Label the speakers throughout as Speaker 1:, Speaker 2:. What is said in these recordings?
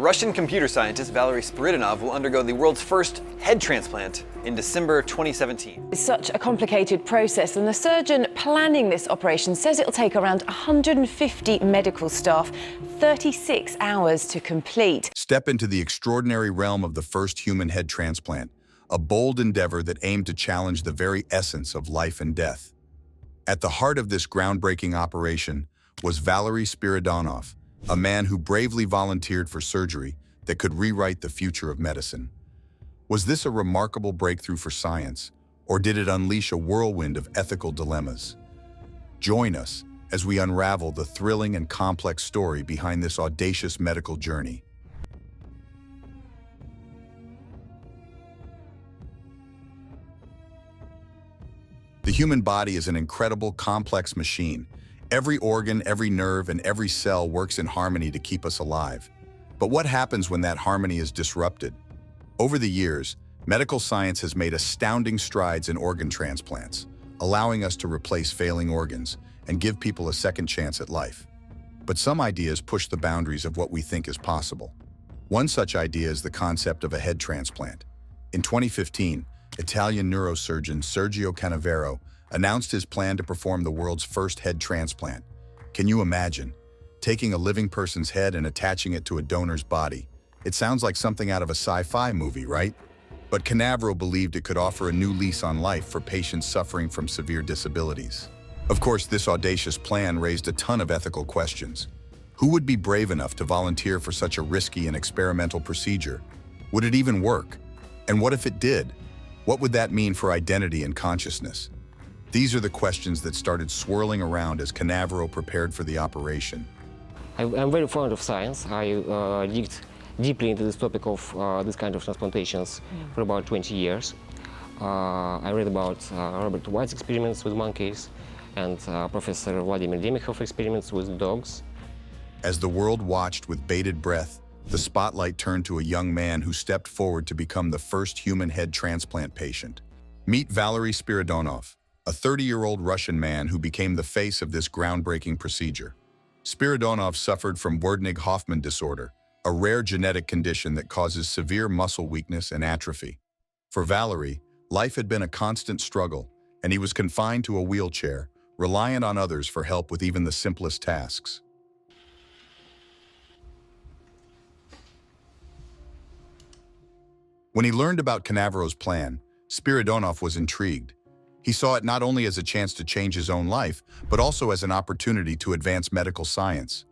Speaker 1: Russian computer scientist Valery Spiridonov will undergo the world's first head transplant in December 2017.
Speaker 2: It's such a complicated process, and the surgeon planning this operation says it'll take around 150 medical staff 36 hours to complete.
Speaker 3: Step into the extraordinary realm of the first human head transplant, a bold endeavor that aimed to challenge the very essence of life and death. At the heart of this groundbreaking operation was Valery Spiridonov, a man who bravely volunteered for surgery that could rewrite the future of medicine. Was this a remarkable breakthrough for science, or did it unleash a whirlwind of ethical dilemmas? Join us as we unravel the thrilling and complex story behind this audacious medical journey. The human body is an incredible, complex machine. Every organ, every nerve, and every cell works in harmony to keep us alive. But what happens when that harmony is disrupted? Over the years, medical science has made astounding strides in organ transplants, allowing us to replace failing organs and give people a second chance at life. But some ideas push the boundaries of what we think is possible. One such idea is the concept of a head transplant. In 2015, Italian neurosurgeon Sergio Canavero announced his plan to perform the world's first head transplant. Can you imagine? Taking a living person's head and attaching it to a donor's body. It sounds like something out of a sci-fi movie, right? But Canavero believed it could offer a new lease on life for patients suffering from severe disabilities. Of course, this audacious plan raised a ton of ethical questions. Who would be brave enough to volunteer for such a risky and experimental procedure? Would it even work? And what if it did? What would that mean for identity and consciousness? These are the questions that started swirling around as Canavero prepared for the operation.
Speaker 4: I'm very fond of science. I digged deeply into this topic of this kind of transplantations for about 20 years. I read about Robert White's experiments with monkeys and Professor Vladimir Demikhov experiments with dogs.
Speaker 3: As the world watched with bated breath, the spotlight turned to a young man who stepped forward to become the first human head transplant patient. Meet Valery Spiridonov, a 30-year-old Russian man who became the face of this groundbreaking procedure. Spiridonov suffered from Werdnig-Hoffmann disorder, a rare genetic condition that causes severe muscle weakness and atrophy. For Valery, life had been a constant struggle, and he was confined to a wheelchair, reliant on others for help with even the simplest tasks. When he learned about Canavero's plan, Spiridonov was intrigued. He saw it not only as a chance to change his own life, but also as an opportunity to advance medical science.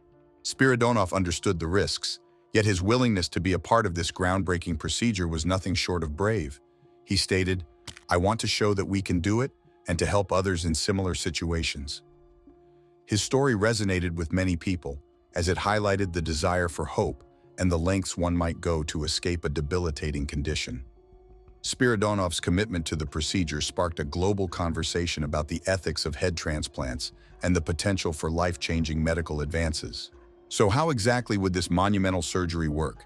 Speaker 3: Spiridonov understood the risks, yet his willingness to be a part of this groundbreaking procedure was nothing short of brave. He stated, "I want to show that we can do it and to help others in similar situations." His story resonated with many people, as it highlighted the desire for hope and the lengths one might go to escape a debilitating condition. Spiridonov's commitment to the procedure sparked a global conversation about the ethics of head transplants and the potential for life-changing medical advances. So how exactly would this monumental surgery work?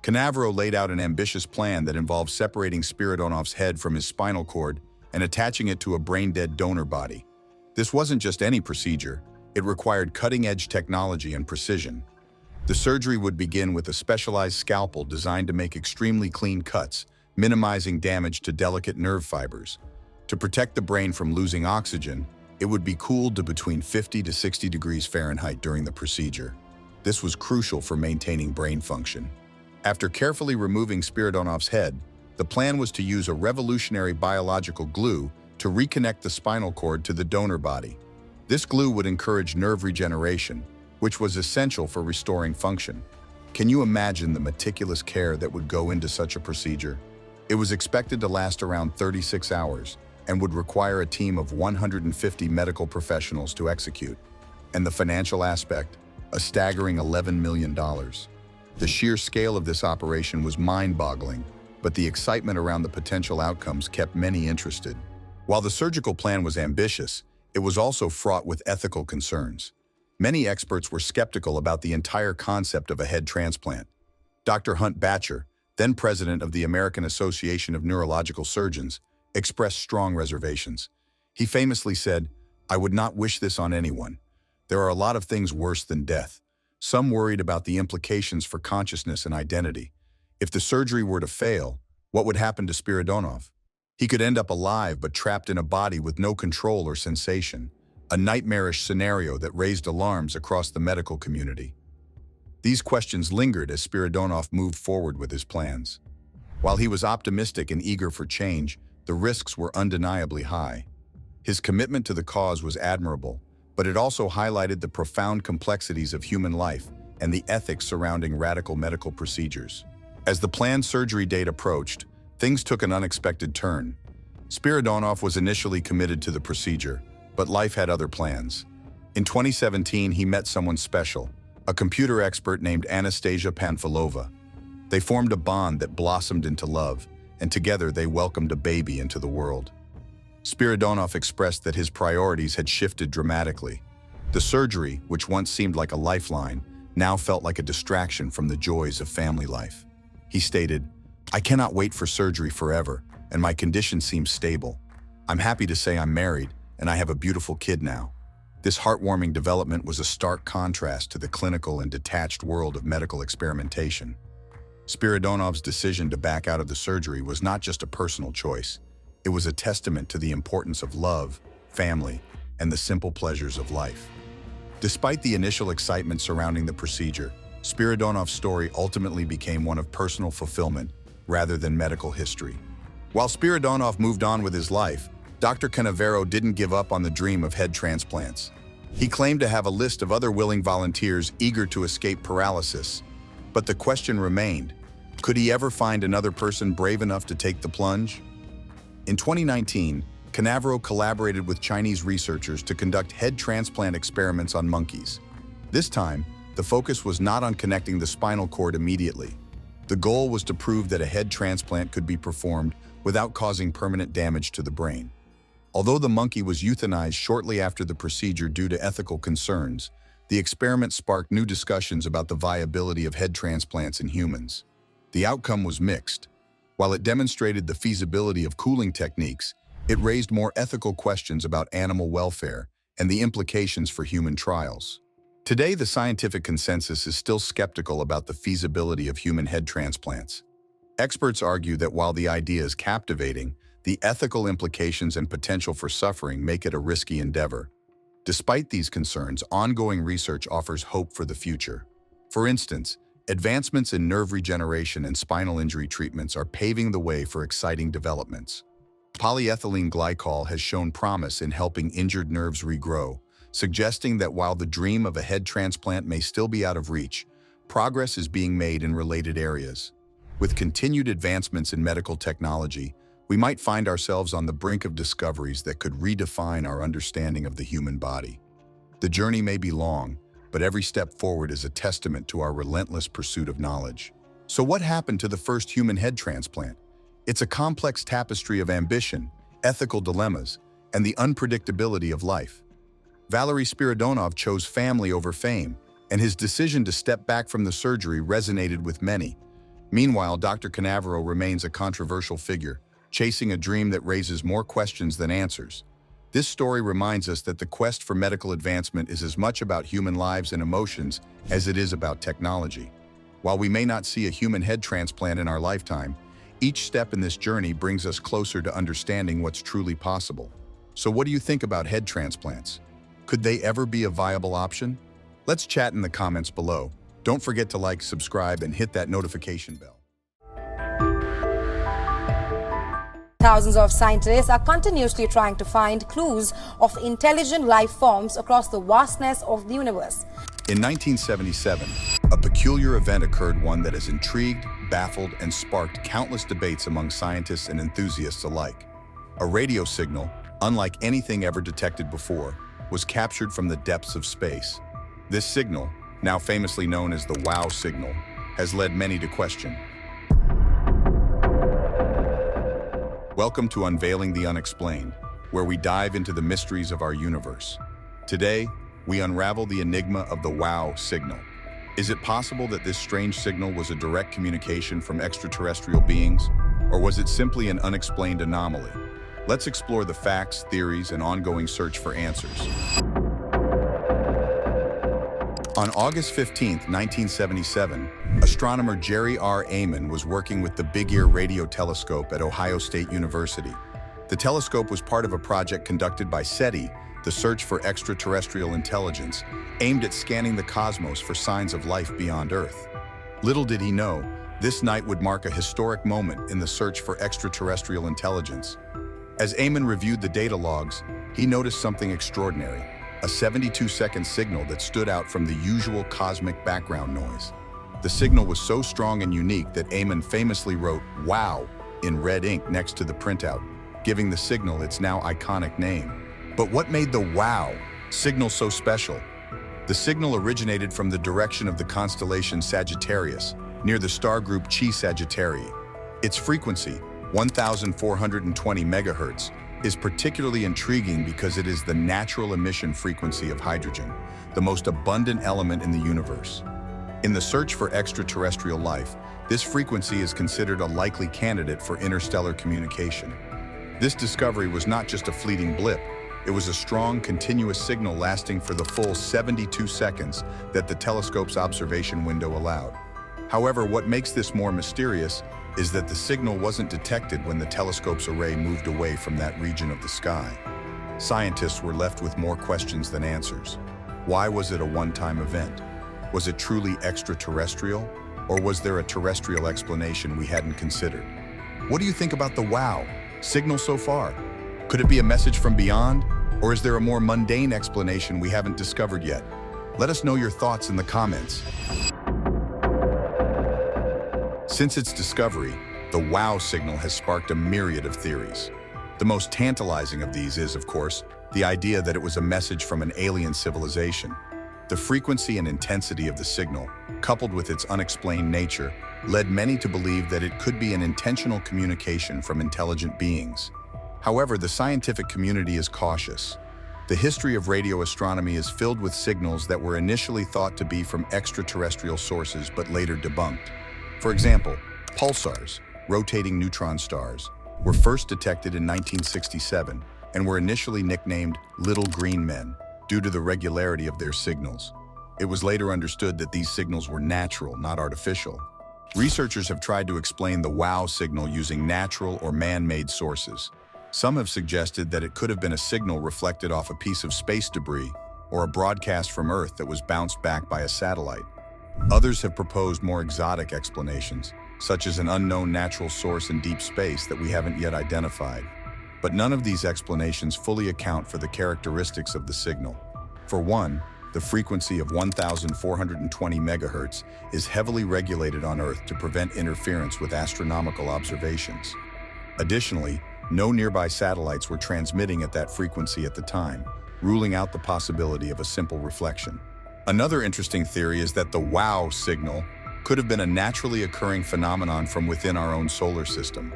Speaker 3: Canavero laid out an ambitious plan that involved separating Spiridonov's head from his spinal cord and attaching it to a brain-dead donor body. This wasn't just any procedure, it required cutting-edge technology and precision. The surgery would begin with a specialized scalpel designed to make extremely clean cuts, minimizing damage to delicate nerve fibers. To protect the brain from losing oxygen, it would be cooled to between 50 to 60 degrees Fahrenheit during the procedure. This was crucial for maintaining brain function. After carefully removing Spiridonov's head, the plan was to use a revolutionary biological glue to reconnect the spinal cord to the donor body. This glue would encourage nerve regeneration, which was essential for restoring function. Can you imagine the meticulous care that would go into such a procedure? It was expected to last around 36 hours and would require a team of 150 medical professionals to execute. And the financial aspect, a staggering $11 million. The sheer scale of this operation was mind-boggling, but the excitement around the potential outcomes kept many interested. While the surgical plan was ambitious, it was also fraught with ethical concerns. Many experts were skeptical about the entire concept of a head transplant. Dr. Hunt Batcher, then president of the American Association of Neurological Surgeons, expressed strong reservations. He famously said, "I would not wish this on anyone. There are a lot of things worse than death. Some worried about the implications for consciousness and identity. If the surgery were to fail, what would happen to Spiridonov? He could end up alive but trapped in a body with no control or sensation, a nightmarish scenario that raised alarms across the medical community. These questions lingered as Spiridonov moved forward with his plans. While he was optimistic and eager for change, the risks were undeniably high. His commitment to the cause was admirable, but it also highlighted the profound complexities of human life and the ethics surrounding radical medical procedures. As the planned surgery date approached, things took an unexpected turn. Spiridonov was initially committed to the procedure, but life had other plans. In 2017, he met someone special, a computer expert named Anastasia Panfilova. They formed a bond that blossomed into love, and together they welcomed a baby into the world. Spiridonov expressed that his priorities had shifted dramatically. The surgery, which once seemed like a lifeline, now felt like a distraction from the joys of family life. He stated, "I cannot wait for surgery forever, and my condition seems stable. I'm happy to say I'm married, and I have a beautiful kid now." This heartwarming development was a stark contrast to the clinical and detached world of medical experimentation. Spiridonov's decision to back out of the surgery was not just a personal choice. It was a testament to the importance of love, family, and the simple pleasures of life. Despite the initial excitement surrounding the procedure, Spiridonov's story ultimately became one of personal fulfillment rather than medical history. While Spiridonov moved on with his life, Dr. Canavero didn't give up on the dream of head transplants. He claimed to have a list of other willing volunteers eager to escape paralysis. But the question remained, could he ever find another person brave enough to take the plunge? In 2019, Canavero collaborated with Chinese researchers to conduct head transplant experiments on monkeys. This time, the focus was not on connecting the spinal cord immediately. The goal was to prove that a head transplant could be performed without causing permanent damage to the brain. Although the monkey was euthanized shortly after the procedure due to ethical concerns, the experiment sparked new discussions about the viability of head transplants in humans. The outcome was mixed. While it demonstrated the feasibility of cooling techniques, it raised more ethical questions about animal welfare and the implications for human trials. Today, the scientific consensus is still skeptical about the feasibility of human head transplants. Experts argue that while the idea is captivating, the ethical implications and potential for suffering make it a risky endeavor. Despite these concerns, ongoing research offers hope for the future. For instance, advancements in nerve regeneration and spinal injury treatments are paving the way for exciting developments. Polyethylene glycol has shown promise in helping injured nerves regrow, suggesting that while the dream of a head transplant may still be out of reach, progress is being made in related areas. With continued advancements in medical technology, we might find ourselves on the brink of discoveries that could redefine our understanding of the human body. The journey may be long, but every step forward is a testament to our relentless pursuit of knowledge. So what happened to the first human head transplant? It's a complex tapestry of ambition, ethical dilemmas, and the unpredictability of life. Valery Spiridonov chose family over fame, and his decision to step back from the surgery resonated with many. Meanwhile, Dr. Canavero remains a controversial figure, chasing a dream that raises more questions than answers. This story reminds us that the quest for medical advancement is as much about human lives and emotions as it is about technology. While we may not see a human head transplant in our lifetime, each step in this journey brings us closer to understanding what's truly possible. So what do you think about head transplants? Could they ever be a viable option? Let's chat in the comments below. Don't forget to like, subscribe, and hit that notification bell.
Speaker 5: Thousands of scientists are continuously trying to find clues of intelligent life forms across the vastness of the universe.
Speaker 3: In 1977, a peculiar event occurred, one that has intrigued, baffled, and sparked countless debates among scientists and enthusiasts alike. A radio signal, unlike anything ever detected before, was captured from the depths of space. This signal, now famously known as the WOW signal, has led many to question. Welcome to Unveiling the Unexplained, where we dive into the mysteries of our universe. Today, we unravel the enigma of the WOW signal. Is it possible that this strange signal was a direct communication from extraterrestrial beings, or was it simply an unexplained anomaly? Let's explore the facts, theories, and ongoing search for answers. On August 15, 1977, astronomer Jerry R. Amon was working with the Big Ear Radio Telescope at Ohio State University. The telescope was part of a project conducted by SETI, the Search for Extraterrestrial Intelligence, aimed at scanning the cosmos for signs of life beyond Earth. Little did he know, this night would mark a historic moment in the search for extraterrestrial intelligence. As Amon reviewed the data logs, he noticed something extraordinary, a 72-second signal that stood out from the usual cosmic background noise. The signal was so strong and unique that Amon famously wrote "Wow" in red ink next to the printout, giving the signal its now iconic name. But what made the "Wow" signal so special? The signal originated from the direction of the constellation Sagittarius, near the star group Chi Sagittarii. Its frequency, 1,420 megahertz, is particularly intriguing because it is the natural emission frequency of hydrogen, the most abundant element in the universe. In the search for extraterrestrial life, this frequency is considered a likely candidate for interstellar communication. This discovery was not just a fleeting blip, it was a strong, continuous signal lasting for the full 72 seconds that the telescope's observation window allowed. However, what makes this more mysterious is that the signal wasn't detected when the telescope's array moved away from that region of the sky. Scientists were left with more questions than answers. Why was it a one-time event? Was it truly extraterrestrial? Or was there a terrestrial explanation we hadn't considered? What do you think about the "Wow" signal so far? Could it be a message from beyond? Or is there a more mundane explanation we haven't discovered yet? Let us know your thoughts in the comments. Since its discovery, the "Wow" signal has sparked a myriad of theories. The most tantalizing of these is, of course, the idea that it was a message from an alien civilization. The frequency and intensity of the signal, coupled with its unexplained nature, led many to believe that it could be an intentional communication from intelligent beings. However, the scientific community is cautious. The history of radio astronomy is filled with signals that were initially thought to be from extraterrestrial sources but later debunked. For example, pulsars, rotating neutron stars, were first detected in 1967 and were initially nicknamed "little green men" due to the regularity of their signals. It was later understood that these signals were natural, not artificial. Researchers have tried to explain the "Wow" signal using natural or man-made sources. Some have suggested that it could have been a signal reflected off a piece of space debris or a broadcast from Earth that was bounced back by a satellite. Others have proposed more exotic explanations, such as an unknown natural source in deep space that we haven't yet identified. But none of these explanations fully account for the characteristics of the signal. For one, the frequency of 1,420 megahertz is heavily regulated on Earth to prevent interference with astronomical observations. Additionally, no nearby satellites were transmitting at that frequency at the time, ruling out the possibility of a simple reflection. Another interesting theory is that the "Wow" signal could have been a naturally occurring phenomenon from within our own solar system.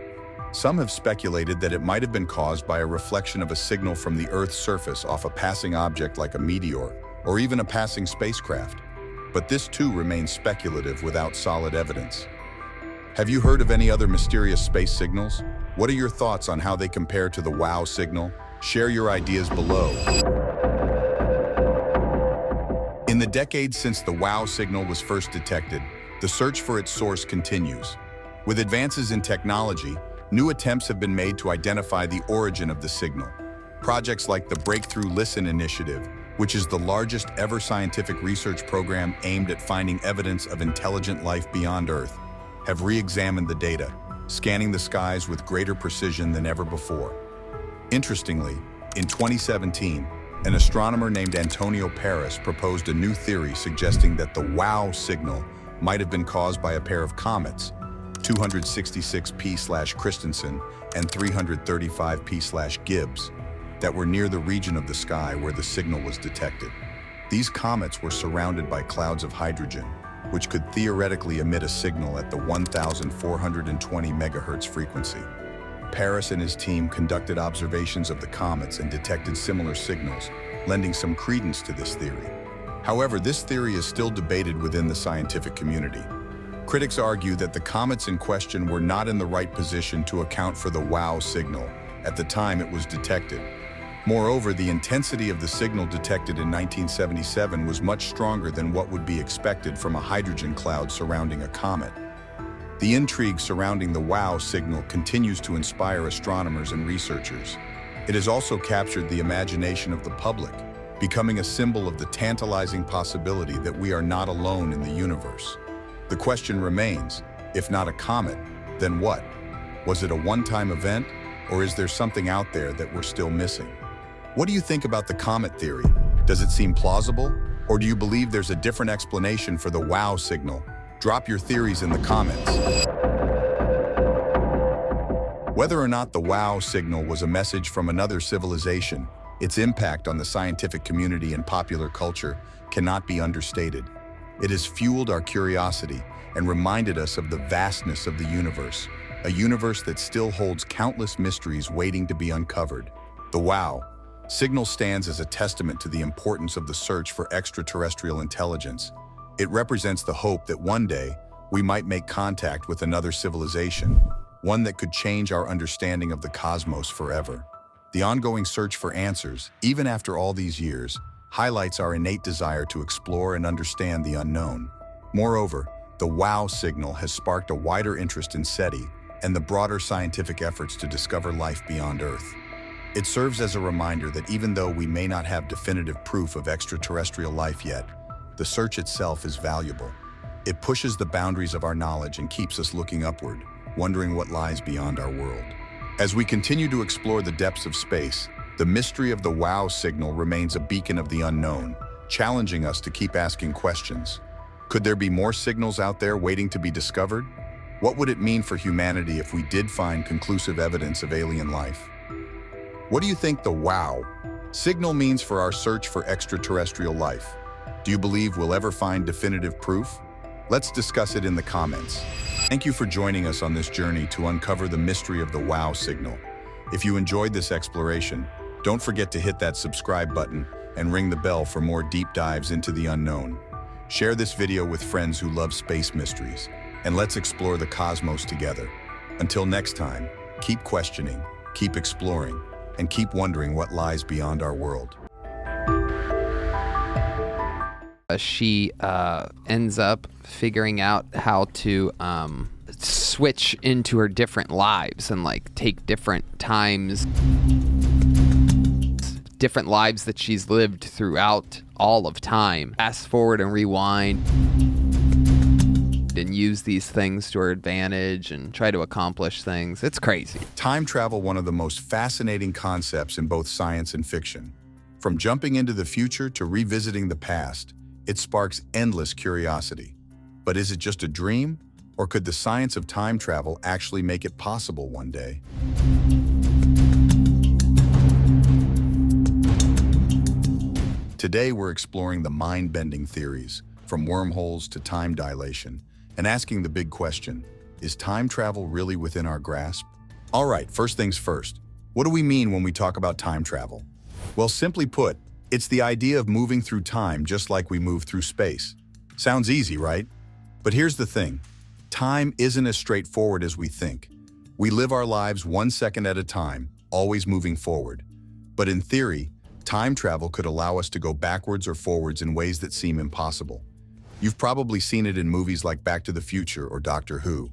Speaker 3: Some have speculated that it might have been caused by a reflection of a signal from the Earth's surface off a passing object like a meteor, or even a passing spacecraft. But this too remains speculative without solid evidence. Have you heard of any other mysterious space signals? What are your thoughts on how they compare to the "Wow" signal? Share your ideas below. In the decades since the "Wow" signal was first detected, the search for its source continues. With advances in technology, new attempts have been made to identify the origin of the signal. Projects like the Breakthrough Listen initiative, which is the largest ever scientific research program aimed at finding evidence of intelligent life beyond Earth, have re-examined the data, scanning the skies with greater precision than ever before. Interestingly, in 2017, an astronomer named Antonio Paris proposed a new theory suggesting that the "Wow" signal might have been caused by a pair of comets, 266P/Christensen and 335P/Gibbs, that were near the region of the sky where the signal was detected. These comets were surrounded by clouds of hydrogen, which could theoretically emit a signal at the 1,420 megahertz frequency. Paris and his team conducted observations of the comets and detected similar signals, lending some credence to this theory. However, this theory is still debated within the scientific community. Critics argue that the comets in question were not in the right position to account for the "Wow" signal at the time it was detected. Moreover, the intensity of the signal detected in 1977 was much stronger than what would be expected from a hydrogen cloud surrounding a comet. The intrigue surrounding the WOW signal continues to inspire astronomers and researchers. It has also captured the imagination of the public, becoming a symbol of the tantalizing possibility that we are not alone in the universe. The question remains, if not a comet, then what? Was it a one-time event, or is there something out there that we're still missing? What do you think about the comet theory? Does it seem plausible, or do you believe there's a different explanation for the WOW signal? Drop your theories in the comments. Whether or not the WOW signal was a message from another civilization, its impact on the scientific community and popular culture cannot be understated. It has fueled our curiosity and reminded us of the vastness of the universe, a universe that still holds countless mysteries waiting to be uncovered. The WOW signal stands as a testament to the importance of the search for extraterrestrial intelligence. It represents the hope that one day we might make contact with another civilization, one that could change our understanding of the cosmos forever. The ongoing search for answers, even after all these years, highlights our innate desire to explore and understand the unknown. Moreover, the WOW signal has sparked a wider interest in SETI and the broader scientific efforts to discover life beyond Earth. It serves as a reminder that even though we may not have definitive proof of extraterrestrial life yet, the search itself is valuable. It pushes the boundaries of our knowledge and keeps us looking upward, wondering what lies beyond our world. As we continue to explore the depths of space, the mystery of the WOW signal remains a beacon of the unknown, challenging us to keep asking questions. Could there be more signals out there waiting to be discovered? What would it mean for humanity if we did find conclusive evidence of alien life? What do you think the WOW signal means for our search for extraterrestrial life? Do you believe we'll ever find definitive proof? Let's discuss it in the comments. Thank you for joining us on this journey to uncover the mystery of the WOW signal. If you enjoyed this exploration, don't forget to hit that subscribe button and ring the bell for more deep dives into the unknown. Share this video with friends who love space mysteries, and let's explore the cosmos together. Until next time, keep questioning, keep exploring, and keep wondering what lies beyond our world.
Speaker 6: She ends up figuring out how to switch into her different lives and like take different times, different lives that she's lived throughout all of time. Fast forward and rewind and use these things to her advantage and try to accomplish things. It's crazy.
Speaker 3: Time travel, one of the most fascinating concepts in both science and fiction. From jumping into the future to revisiting the past, it sparks endless curiosity. But is it just a dream? Or could the science of time travel actually make it possible one day? Today, we're exploring the mind-bending theories, from wormholes to time dilation, and asking the big question, is time travel really within our grasp? All right, first things first. What do we mean when we talk about time travel? Well, simply put, it's the idea of moving through time just like we move through space. Sounds easy, right? But here's the thing. Time isn't as straightforward as we think. We live our lives 1 second at a time, always moving forward. But in theory, time travel could allow us to go backwards or forwards in ways that seem impossible. You've probably seen it in movies like Back to the Future or Doctor Who.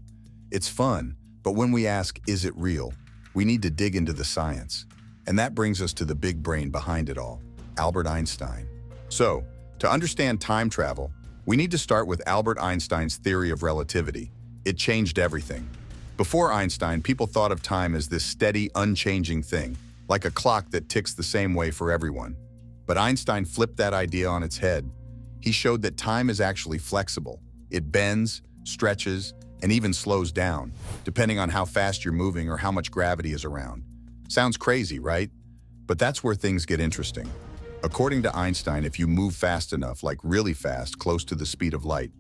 Speaker 3: It's fun, but when we ask, is it real? We need to dig into the science. And that brings us to the big brain behind it all, Albert Einstein. So, to understand time travel, we need to start with Albert Einstein's theory of relativity. It changed everything. Before Einstein, people thought of time as this steady, unchanging thing, like a clock that ticks the same way for everyone. But Einstein flipped that idea on its head. He showed that time is actually flexible. It bends, stretches, and even slows down, depending on how fast you're moving or how much gravity is around. Sounds crazy, right? But that's where things get interesting. According to Einstein, if you move fast enough, like really fast, close to the speed of light,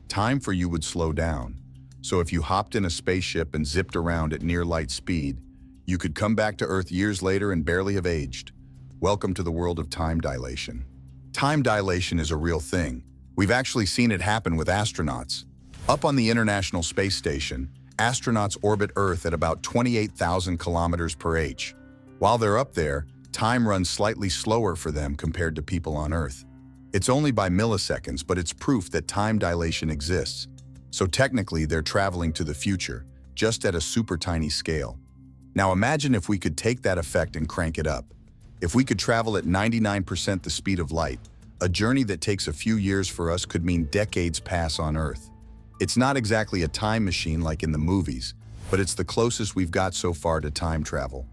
Speaker 3: time for you would slow down. So if you hopped in a spaceship and zipped around at near light speed, you could come back to Earth years later and barely have aged. Welcome to the world of time dilation. Time dilation is a real thing. We've actually seen it happen with astronauts. Up on the International Space Station, astronauts orbit Earth at about 28,000 kilometers per h. While they're up there, time runs slightly slower for them compared to people on Earth. It's only by milliseconds, but it's proof that time dilation exists. So technically, they're traveling to the future, just at a super tiny scale. Now imagine if we could take that effect and crank it up. If we could travel at 99% the speed of light, a journey that takes a few years for us could mean decades pass on Earth. It's not exactly a time machine like in the movies, but it's the closest we've got so far to time travel.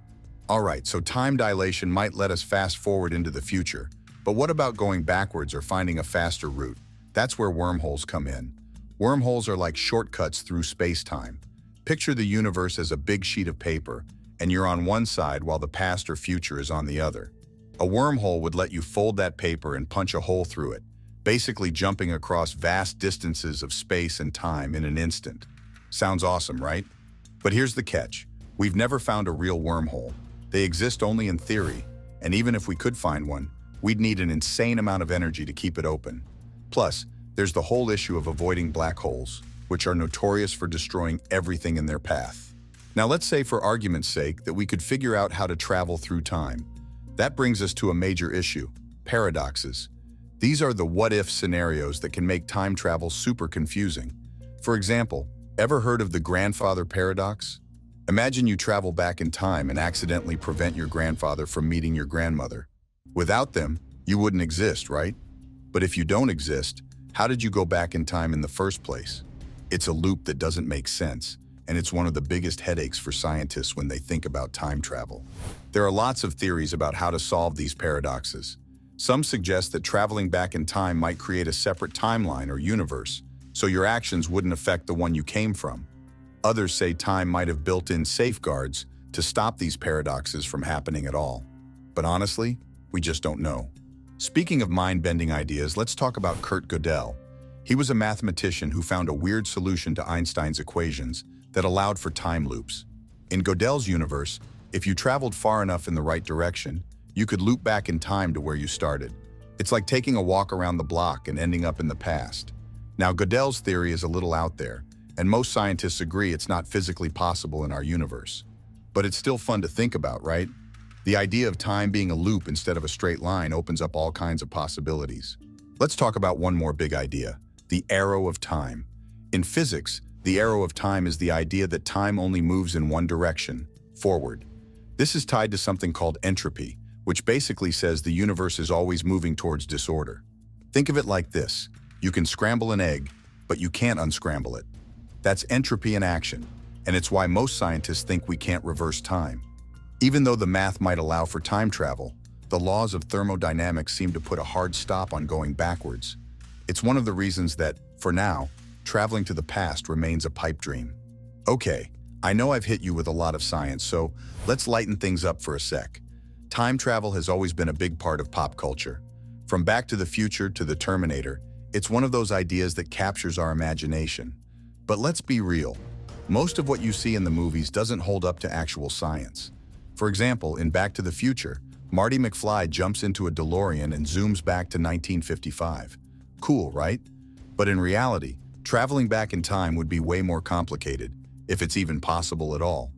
Speaker 3: All right, so time dilation might let us fast forward into the future, but what about going backwards or finding a faster route? That's where wormholes come in. Wormholes are like shortcuts through space-time. Picture the universe as a big sheet of paper, and you're on one side while the past or future is on the other. A wormhole would let you fold that paper and punch a hole through it, basically jumping across vast distances of space and time in an instant. Sounds awesome, right? But here's the catch. We've never found a real wormhole. They exist only in theory, and even if we could find one, we'd need an insane amount of energy to keep it open. Plus, there's the whole issue of avoiding black holes, which are notorious for destroying everything in their path. Now let's say for argument's sake that we could figure out how to travel through time. That brings us to a major issue, paradoxes. These are the what-if scenarios that can make time travel super confusing. For example, ever heard of the grandfather paradox? Imagine you travel back in time and accidentally prevent your grandfather from meeting your grandmother. Without them, you wouldn't exist, right? But if you don't exist, how did you go back in time in the first place? It's a loop that doesn't make sense, and it's one of the biggest headaches for scientists when they think about time travel. There are lots of theories about how to solve these paradoxes. Some suggest that traveling back in time might create a separate timeline or universe, so your actions wouldn't affect the one you came from. Others say time might have built-in safeguards to stop these paradoxes from happening at all. But honestly, we just don't know. Speaking of mind-bending ideas, let's talk about Kurt Gödel. He was a mathematician who found a weird solution to Einstein's equations that allowed for time loops. In Gödel's universe, if you traveled far enough in the right direction, you could loop back in time to where you started. It's like taking a walk around the block and ending up in the past. Now, Gödel's theory is a little out there, and most scientists agree it's not physically possible in our universe. But it's still fun to think about, right? The idea of time being a loop instead of a straight line opens up all kinds of possibilities. Let's talk about one more big idea, the arrow of time. In physics, the arrow of time is the idea that time only moves in one direction, forward. This is tied to something called entropy, which basically says the universe is always moving towards disorder. Think of it like this. You can scramble an egg, but you can't unscramble it. That's entropy in action, and it's why most scientists think we can't reverse time. Even though the math might allow for time travel, the laws of thermodynamics seem to put a hard stop on going backwards. It's one of the reasons that, for now, traveling to the past remains a pipe dream. Okay, I know I've hit you with a lot of science, so let's lighten things up for a sec. Time travel has always been a big part of pop culture. From Back to the Future to The Terminator, it's one of those ideas that captures our imagination. But let's be real. Most of what you see in the movies doesn't hold up to actual science. For example, in Back to the Future, Marty McFly jumps into a DeLorean and zooms back to 1955. Cool, right? But in reality, traveling back in time would be way more complicated, if it's even possible at all.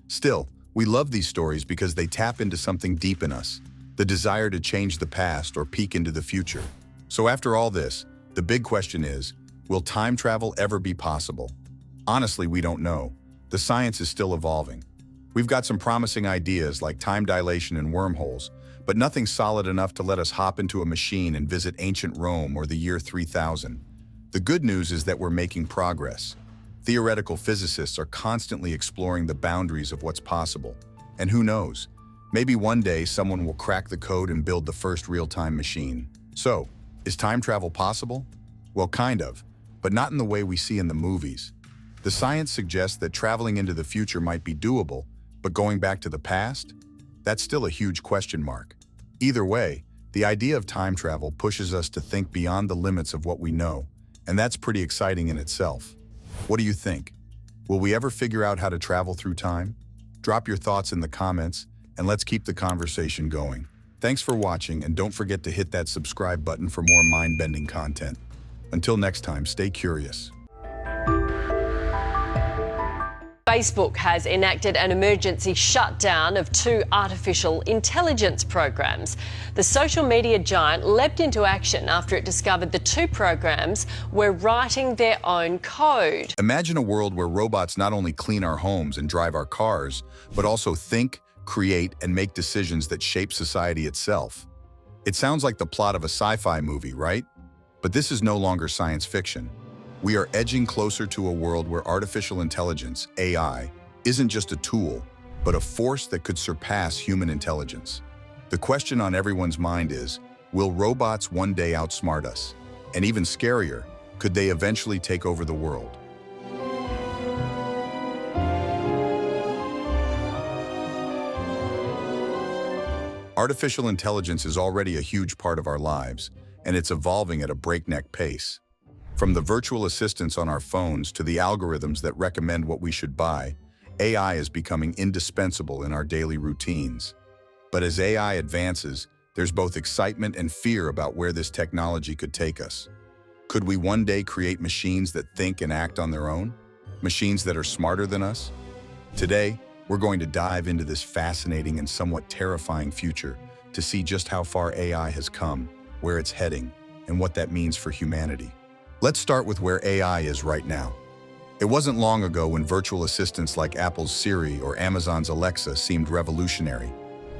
Speaker 3: Still, we love these stories because they tap into something deep in us, the desire to change the past or peek into the future. So after all this, the big question is, will time travel ever be possible? Honestly, we don't know. The science is still evolving. We've got some promising ideas like time dilation and wormholes, but nothing solid enough to let us hop into a machine and visit ancient Rome or the year 3000. The good news is that we're making progress. Theoretical physicists are constantly exploring the boundaries of what's possible. And who knows, maybe one day someone will crack the code and build the first real-time machine. So, is time travel possible? Well, kind of, but not in the way we see in the movies. The science suggests that traveling into the future might be doable, but going back to the past? That's still a huge question mark. Either way, the idea of time travel pushes us to think beyond the limits of what we know, and that's pretty exciting in itself. What do you think? Will we ever figure out how to travel through time? Drop your thoughts in the comments, and let's keep the conversation going. Thanks for watching, and don't forget to hit that subscribe button for more mind-bending content. Until next time, stay curious.
Speaker 7: Facebook has enacted an emergency shutdown of 2 artificial intelligence programs. The social media giant leapt into action after it discovered the 2 programs were writing their own code.
Speaker 3: Imagine a world where robots not only clean our homes and drive our cars, but also think, create, and make decisions that shape society itself. It sounds like the plot of a sci-fi movie, right? But this is no longer science fiction. We are edging closer to a world where artificial intelligence, AI, isn't just a tool, but a force that could surpass human intelligence. The question on everyone's mind is, will robots one day outsmart us? And even scarier, could they eventually take over the world? Artificial intelligence is already a huge part of our lives, and it's evolving at a breakneck pace. From the virtual assistants on our phones to the algorithms that recommend what we should buy, AI is becoming indispensable in our daily routines. But as AI advances, there's both excitement and fear about where this technology could take us. Could we one day create machines that think and act on their own? Machines that are smarter than us? Today, we're going to dive into this fascinating and somewhat terrifying future to see just how far AI has come, where it's heading, and what that means for humanity. Let's start with where AI is right now. It wasn't long ago when virtual assistants like Apple's Siri or Amazon's Alexa seemed revolutionary.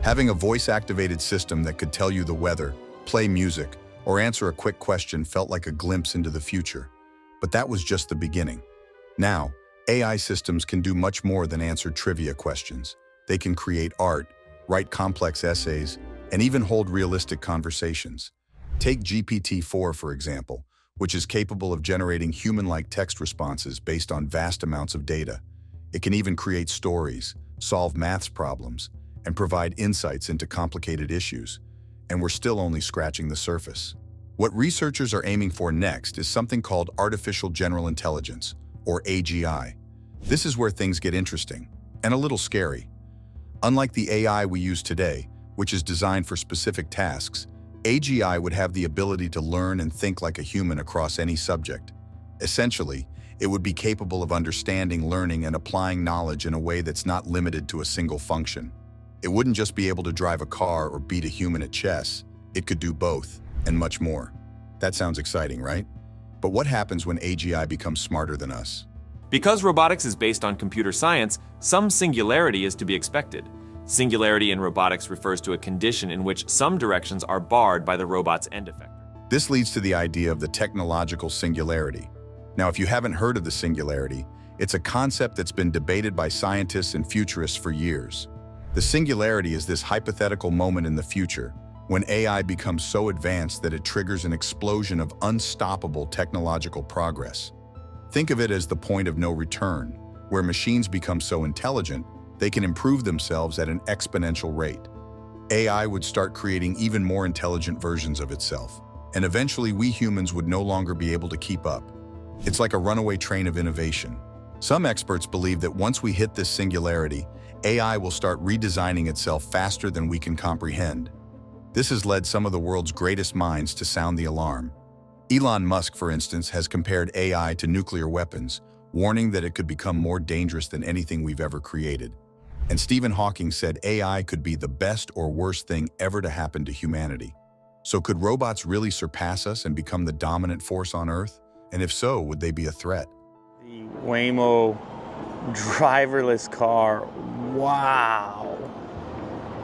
Speaker 3: Having a voice-activated system that could tell you the weather, play music, or answer a quick question felt like a glimpse into the future. But that was just the beginning. Now, AI systems can do much more than answer trivia questions. They can create art, write complex essays, and even hold realistic conversations. Take GPT-4, for example, which is capable of generating human-like text responses based on vast amounts of data. It can even create stories, solve maths problems, and provide insights into complicated issues. And we're still only scratching the surface. What researchers are aiming for next is something called artificial general intelligence, or AGI. This is where things get interesting, and a little scary. Unlike the AI we use today, which is designed for specific tasks, AGI would have the ability to learn and think like a human across any subject. Essentially, it would be capable of understanding, learning, and applying knowledge in a way that's not limited to a single function. It wouldn't just be able to drive a car or beat a human at chess. It could do both, and much more. That sounds exciting, right? But what happens when AGI becomes smarter than us?
Speaker 8: Because robotics is based on computer science, some singularity is to be expected. Singularity in robotics refers to a condition in which some directions are barred by the robot's end effector.
Speaker 3: This leads to the idea of the technological singularity. Now, if you haven't heard of the singularity, it's a concept that's been debated by scientists and futurists for years. The singularity is this hypothetical moment in the future when AI becomes so advanced that it triggers an explosion of unstoppable technological progress. Think of it as the point of no return, where machines become so intelligent they can improve themselves at an exponential rate. AI would start creating even more intelligent versions of itself, and eventually we humans would no longer be able to keep up. It's like a runaway train of innovation. Some experts believe that once we hit this singularity, AI will start redesigning itself faster than we can comprehend. This has led some of the world's greatest minds to sound the alarm. Elon Musk, for instance, has compared AI to nuclear weapons, warning that it could become more dangerous than anything we've ever created. And Stephen Hawking said AI could be the best or worst thing ever to happen to humanity. So could robots really surpass us and become the dominant force on Earth? And if so, would they be a threat?
Speaker 9: The Waymo driverless car, wow.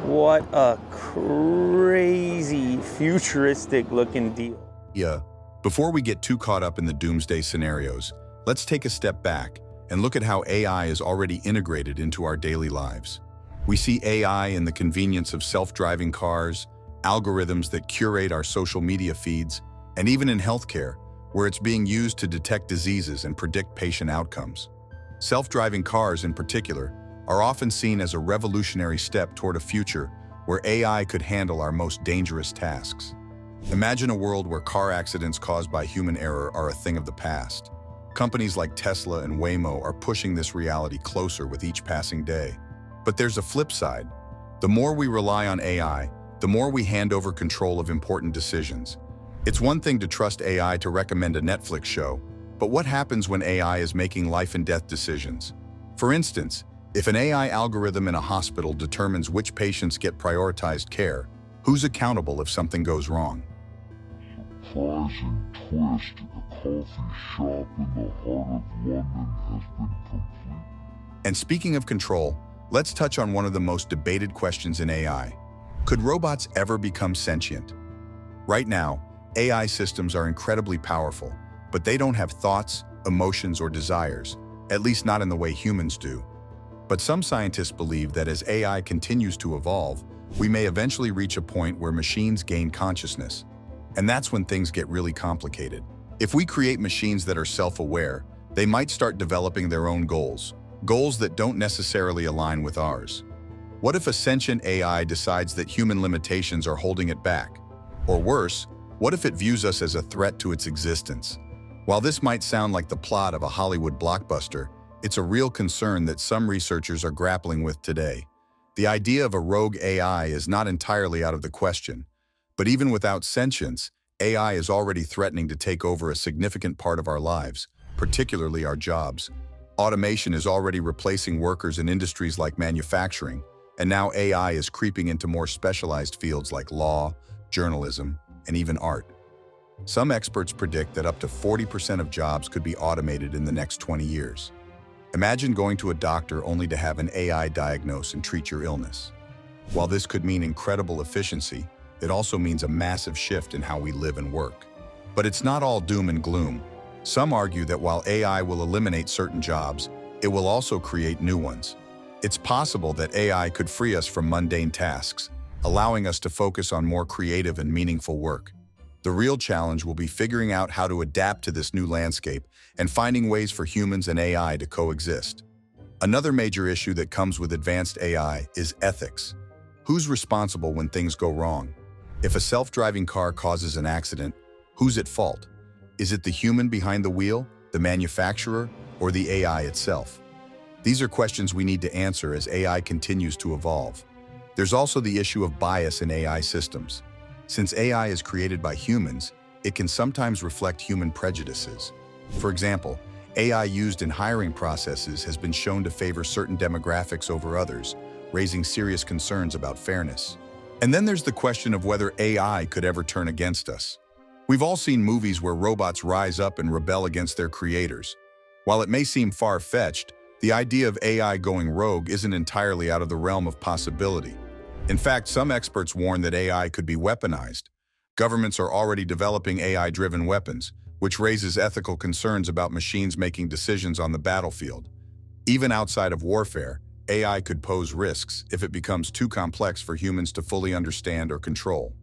Speaker 9: What a crazy futuristic looking deal.
Speaker 3: Yeah, before we get too caught up in the doomsday scenarios, let's take a step back and look at how AI is already integrated into our daily lives. We see AI in the convenience of self-driving cars, algorithms that curate our social media feeds, and even in healthcare, where it's being used to detect diseases and predict patient outcomes. Self-driving cars, in particular, are often seen as a revolutionary step toward a future where AI could handle our most dangerous tasks. Imagine a world where car accidents caused by human error are a thing of the past. Companies like Tesla and Waymo are pushing this reality closer with each passing day. But there's a flip side. The more we rely on AI, the more we hand over control of important decisions. It's one thing to trust AI to recommend a Netflix show, but what happens when AI is making life and death decisions? For instance, if an AI algorithm in a hospital determines which patients get prioritized care, who's accountable if something goes wrong?
Speaker 10: Surprising twist, a coffee shop in the heart of London has been completed.
Speaker 3: And speaking of control, let's touch on one of the most debated questions in AI. Could robots ever become sentient? Right now, AI systems are incredibly powerful, but they don't have thoughts, emotions, or desires, at least not in the way humans do. But some scientists believe that as AI continues to evolve, we may eventually reach a point where machines gain consciousness. And that's when things get really complicated. If we create machines that are self-aware, they might start developing their own goals that don't necessarily align with ours. What if a sentient AI decides that human limitations are holding it back? Or worse, what if it views us as a threat to its existence? While this might sound like the plot of a Hollywood blockbuster, it's a real concern that some researchers are grappling with today. The idea of a rogue AI is not entirely out of the question, but even without sentience, AI is already threatening to take over a significant part of our lives, particularly our jobs. Automation is already replacing workers in industries like manufacturing, and now AI is creeping into more specialized fields like law, journalism, and even art. Some experts predict that up to 40% of jobs could be automated in the next 20 years. Imagine going to a doctor only to have an AI diagnose and treat your illness. While this could mean incredible efficiency, it also means a massive shift in how we live and work. But it's not all doom and gloom. Some argue that while AI will eliminate certain jobs, it will also create new ones. It's possible that AI could free us from mundane tasks, allowing us to focus on more creative and meaningful work. The real challenge will be figuring out how to adapt to this new landscape and finding ways for humans and AI to coexist. Another major issue that comes with advanced AI is ethics. Who's responsible when things go wrong? If a self-driving car causes an accident, who's at fault? Is it the human behind the wheel, the manufacturer, or the AI itself? These are questions we need to answer as AI continues to evolve. There's also the issue of bias in AI systems. Since AI is created by humans, it can sometimes reflect human prejudices. For example, AI used in hiring processes has been shown to favor certain demographics over others, raising serious concerns about fairness. And then there's the question of whether AI could ever turn against us. We've all seen movies where robots rise up and rebel against their creators. While it may seem far-fetched, the idea of AI going rogue isn't entirely out of the realm of possibility. In fact, some experts warn that AI could be weaponized. Governments are already developing AI-driven weapons, which raises ethical concerns about machines making decisions on the battlefield. Even outside of warfare, AI could pose risks if it becomes too complex for humans to fully understand or control.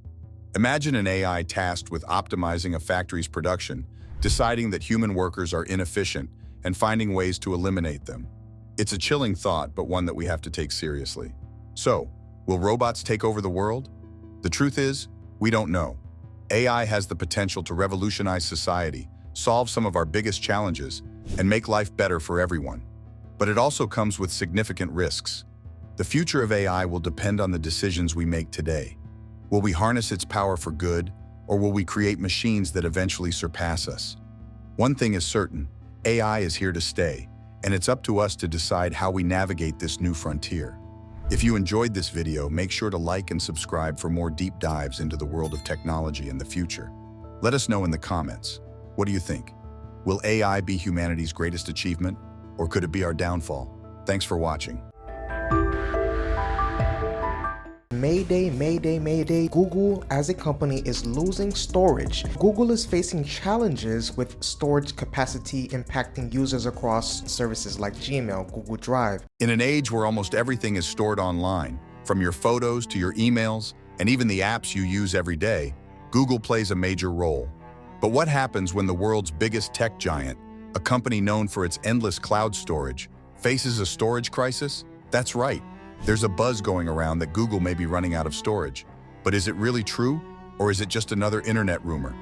Speaker 3: Imagine an AI tasked with optimizing a factory's production, deciding that human workers are inefficient, and finding ways to eliminate them. It's a chilling thought, but one that we have to take seriously. So, will robots take over the world? The truth is, we don't know. AI has the potential to revolutionize society, solve some of our biggest challenges, and make life better for everyone. But it also comes with significant risks. The future of AI will depend on the decisions we make today. Will we harness its power for good, or will we create machines that eventually surpass us? One thing is certain, AI is here to stay, and it's up to us to decide how we navigate this new frontier. If you enjoyed this video, make sure to like and subscribe for more deep dives into the world of technology in the future. Let us know in the comments. What do you think? Will AI be humanity's greatest achievement, or could it be our downfall? Thanks for watching.
Speaker 11: Mayday, mayday, mayday. Google as a company is losing storage. Google is facing challenges with storage capacity impacting users across services like Gmail, Google Drive.
Speaker 3: In an age where almost everything is stored online, from your photos to your emails, and even the apps you use every day, Google plays a major role. But what happens when the world's biggest tech giant, a company known for its endless cloud storage, faces a storage crisis? That's right. There's a buzz going around that Google may be running out of storage. But is it really true, or is it just another internet rumor?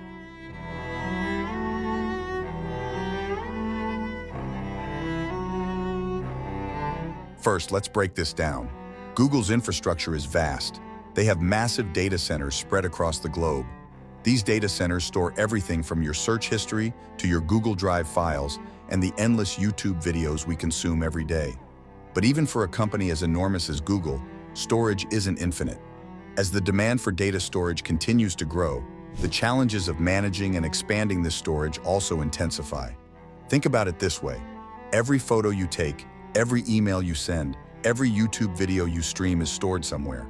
Speaker 3: First, let's break this down. Google's infrastructure is vast. They have massive data centers spread across the globe. These data centers store everything from your search history to your Google Drive files and the endless YouTube videos we consume every day. But even for a company as enormous as Google, storage isn't infinite. As the demand for data storage continues to grow, the challenges of managing and expanding this storage also intensify. Think about it this way. Every photo you take, every email you send, every YouTube video you stream is stored somewhere.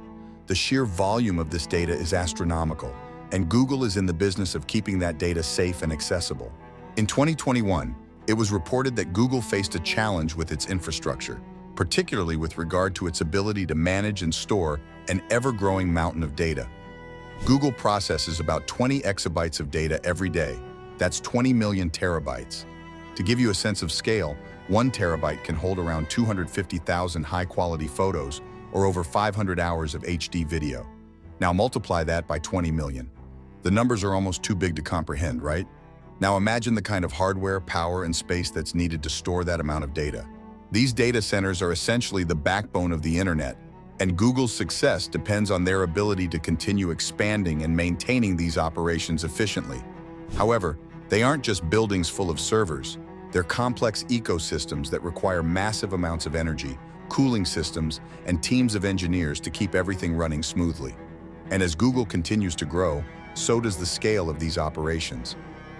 Speaker 3: The sheer volume of this data is astronomical, and Google is in the business of keeping that data safe and accessible. In 2021, it was reported that Google faced a challenge with its infrastructure, particularly with regard to its ability to manage and store an ever-growing mountain of data. Google processes about 20 exabytes of data every day. That's 20 million terabytes. To give you a sense of scale, 1 terabyte can hold around 250,000 high-quality photos or over 500 hours of HD video. Now multiply that by 20 million. The numbers are almost too big to comprehend, right? Now imagine the kind of hardware, power, and space that's needed to store that amount of data. These data centers are essentially the backbone of the internet, and Google's success depends on their ability to continue expanding and maintaining these operations efficiently. However, they aren't just buildings full of servers. They're complex ecosystems that require massive amounts of energy, cooling systems, and teams of engineers to keep everything running smoothly. And as Google continues to grow, so does the scale of these operations.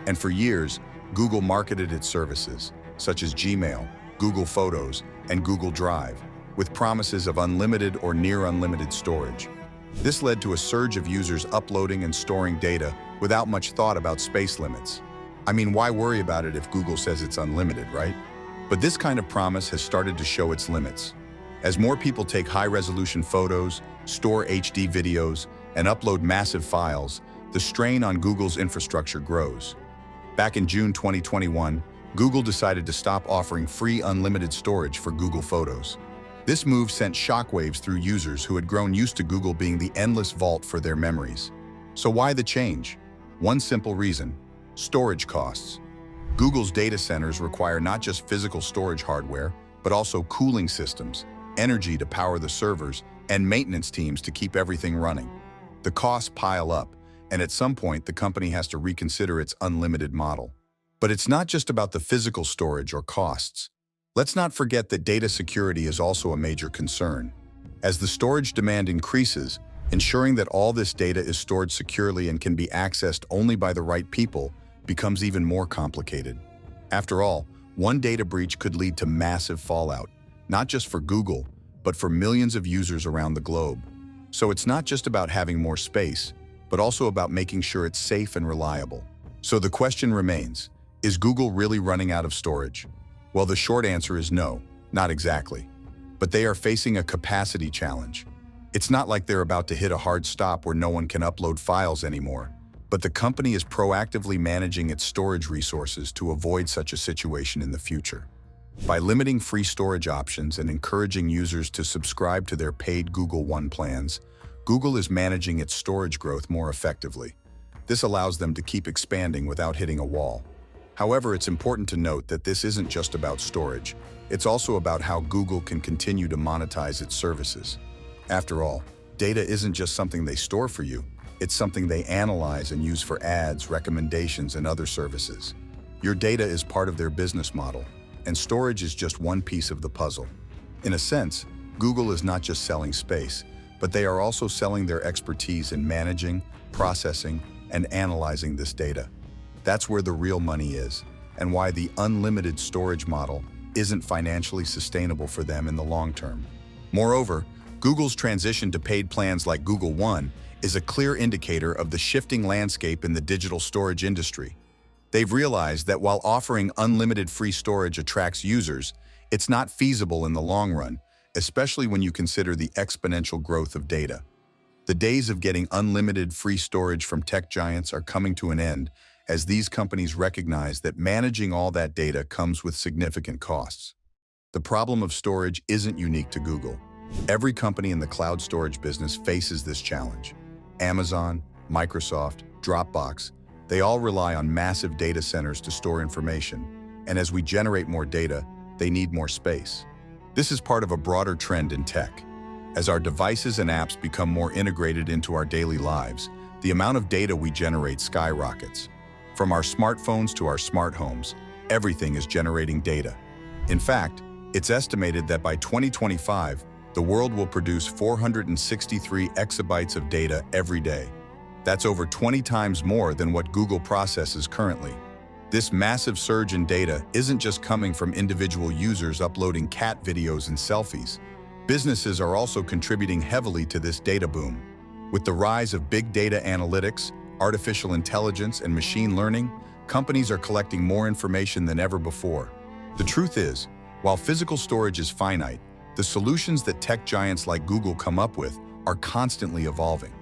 Speaker 3: And for years, Google marketed its services, such as Gmail, Google Photos, and Google Drive, with promises of unlimited or near unlimited storage. This led to a surge of users uploading and storing data without much thought about space limits. I mean, why worry about it if Google says it's unlimited, right? But this kind of promise has started to show its limits. As more people take high-resolution photos, store HD videos, and upload massive files, the strain on Google's infrastructure grows. Back in June 2021, Google decided to stop offering free unlimited storage for Google Photos. This move sent shockwaves through users who had grown used to Google being the endless vault for their memories. So why the change? One simple reason: storage costs. Google's data centers require not just physical storage hardware, but also cooling systems, energy to power the servers, and maintenance teams to keep everything running. The costs pile up, and at some point the company has to reconsider its unlimited model. But it's not just about the physical storage or costs. Let's not forget that data security is also a major concern. As the storage demand increases, ensuring that all this data is stored securely and can be accessed only by the right people becomes even more complicated. After all, one data breach could lead to massive fallout, not just for Google, but for millions of users around the globe. So it's not just about having more space, but also about making sure it's safe and reliable. So the question remains, is Google really running out of storage? Well, the short answer is no, not exactly. But they are facing a capacity challenge. It's not like they're about to hit a hard stop where no one can upload files anymore. But the company is proactively managing its storage resources to avoid such a situation in the future. By limiting free storage options and encouraging users to subscribe to their paid Google One plans, Google is managing its storage growth more effectively. This allows them to keep expanding without hitting a wall. However, it's important to note that this isn't just about storage. It's also about how Google can continue to monetize its services. After all, data isn't just something they store for you. It's something they analyze and use for ads, recommendations, and other services. Your data is part of their business model, and storage is just one piece of the puzzle. In a sense, Google is not just selling space, but they are also selling their expertise in managing, processing, and analyzing this data. That's where the real money is, and why the unlimited storage model isn't financially sustainable for them in the long term. Moreover, Google's transition to paid plans like Google One is a clear indicator of the shifting landscape in the digital storage industry. They've realized that while offering unlimited free storage attracts users, it's not feasible in the long run, especially when you consider the exponential growth of data. The days of getting unlimited free storage from tech giants are coming to an end, as these companies recognize that managing all that data comes with significant costs. The problem of storage isn't unique to Google. Every company in the cloud storage business faces this challenge. Amazon, Microsoft, Dropbox, they all rely on massive data centers to store information, and as we generate more data, they need more space. This is part of a broader trend in tech. As our devices and apps become more integrated into our daily lives, the amount of data we generate skyrockets. From our smartphones to our smart homes, everything is generating data. In fact, It's estimated that by 2025, the world will produce 463 exabytes of data every day. That's over 20 times more than what Google processes currently. This massive surge in data isn't just coming from individual users uploading cat videos and selfies. Businesses are also contributing heavily to this data boom. With the rise of big data analytics, artificial intelligence, and machine learning, companies are collecting more information than ever before. The truth is, while physical storage is finite, the solutions that tech giants like Google come up with are constantly evolving.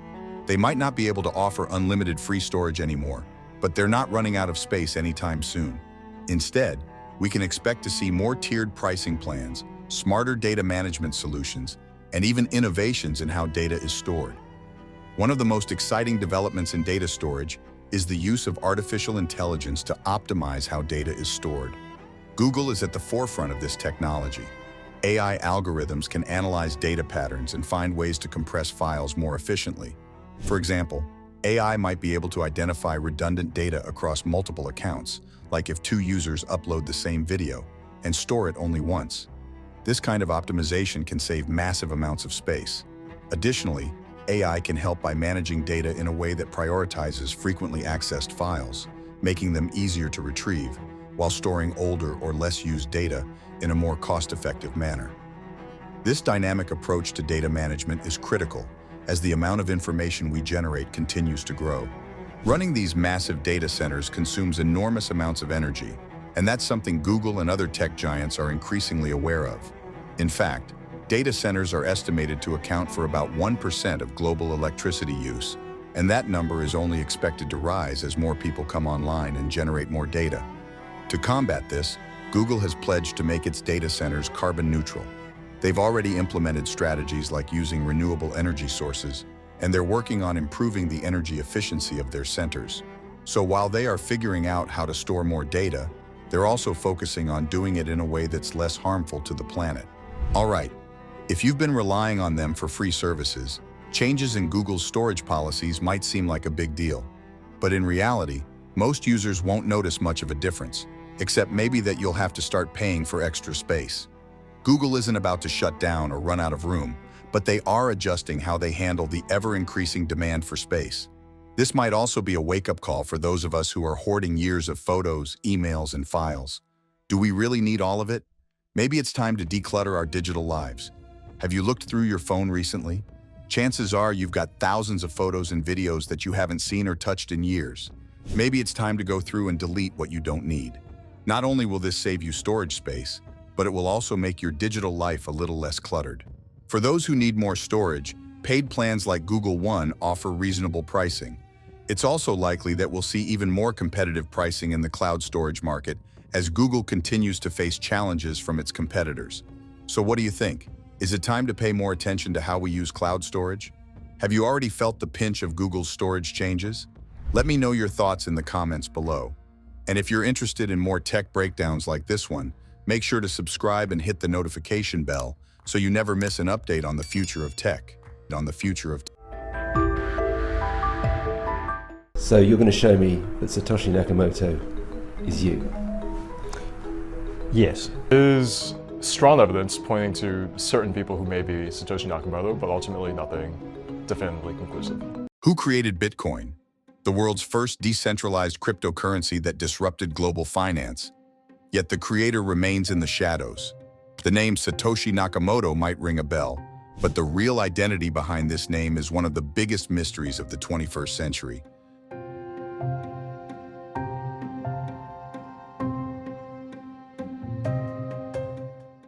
Speaker 3: They might not be able to offer unlimited free storage anymore, but they're not running out of space anytime soon. Instead, we can expect to see more tiered pricing plans, smarter data management solutions, and even innovations in how data is stored. One of the most exciting developments in data storage is the use of artificial intelligence to optimize how data is stored. Google is at the forefront of this technology. AI algorithms can analyze data patterns and find ways to compress files more efficiently. For example, AI might be able to identify redundant data across multiple accounts, like if two users upload the same video, and store it only once. This kind of optimization can save massive amounts of space. Additionally, AI can help by managing data in a way that prioritizes frequently accessed files, making them easier to retrieve, while storing older or less used data in a more cost-effective manner. This dynamic approach to data management is critical as the amount of information we generate continues to grow. Running these massive data centers consumes enormous amounts of energy, and that's something Google and other tech giants are increasingly aware of. In fact, data centers are estimated to account for about 1% of global electricity use, and that number is only expected to rise as more people come online and generate more data. To combat this, Google has pledged to make its data centers carbon neutral. They've already implemented strategies like using renewable energy sources, and they're working on improving the energy efficiency of their centers. So while they are figuring out how to store more data, they're also focusing on doing it in a way that's less harmful to the planet. All right, if you've been relying on them for free services, changes in Google's storage policies might seem like a big deal. But in reality, most users won't notice much of a difference, except maybe that you'll have to start paying for extra space. Google isn't about to shut down or run out of room, but they are adjusting how they handle the ever-increasing demand for space. This might also be a wake-up call for those of us who are hoarding years of photos, emails, and files. Do we really need all of it? Maybe it's time to declutter our digital lives. Have you looked through your phone recently? Chances are you've got thousands of photos and videos that you haven't seen or touched in years. Maybe it's time to go through and delete what you don't need. Not only will this save you storage space, but it will also make your digital life a little less cluttered. For those who need more storage, paid plans like Google One offer reasonable pricing. It's also likely that we'll see even more competitive pricing in the cloud storage market as Google continues to face challenges from its competitors. So what do you think? Is it time to pay more attention to how we use cloud storage? Have you already felt the pinch of Google's storage changes? Let me know your thoughts in the comments below. And if you're interested in more tech breakdowns like this one, make sure to subscribe and hit the notification bell so you never miss an update on the future of tech.
Speaker 12: So you're going to show me that Satoshi Nakamoto is you?
Speaker 13: Yes. There's strong evidence pointing to certain people who may be Satoshi Nakamoto, but ultimately nothing definitively conclusive.
Speaker 3: Who created Bitcoin, the world's first decentralized cryptocurrency that disrupted global finance? Yet the creator remains in the shadows. The name Satoshi Nakamoto might ring a bell, but the real identity behind this name is one of the biggest mysteries of the 21st century.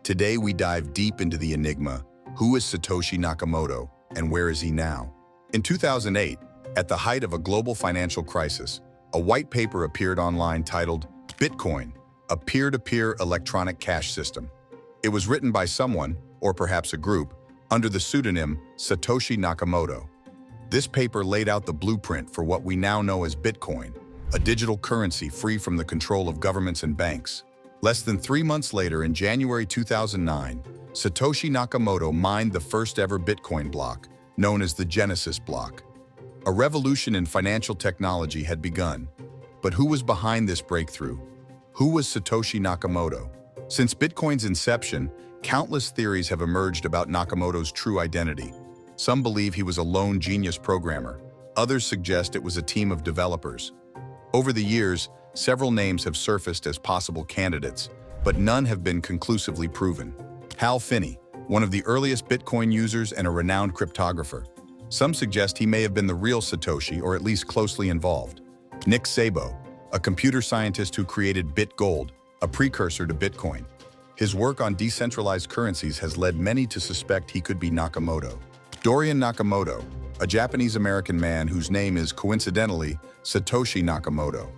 Speaker 3: Today we dive deep into the enigma, who is Satoshi Nakamoto and where is he now? In 2008, at the height of a global financial crisis, a white paper appeared online titled Bitcoin, a peer-to-peer electronic cash system. It was written by someone, or perhaps a group, under the pseudonym Satoshi Nakamoto. This paper laid out the blueprint for what we now know as Bitcoin, a digital currency free from the control of governments and banks. Less than 3 months later, in January 2009, Satoshi Nakamoto mined the first ever Bitcoin block, known as the Genesis block. A revolution in financial technology had begun. But who was behind this breakthrough? Who was Satoshi Nakamoto? Since Bitcoin's inception, countless theories have emerged about Nakamoto's true identity. Some believe he was a lone genius programmer. Others suggest it was a team of developers. Over the years, several names have surfaced as possible candidates, but none have been conclusively proven. Hal Finney, one of the earliest Bitcoin users and a renowned cryptographer. Some suggest he may have been the real Satoshi or at least closely involved. Nick Szabo, a computer scientist who created BitGold, a precursor to Bitcoin. His work on decentralized currencies has led many to suspect he could be Nakamoto. Dorian Nakamoto, a Japanese-American man whose name is coincidentally Satoshi Nakamoto.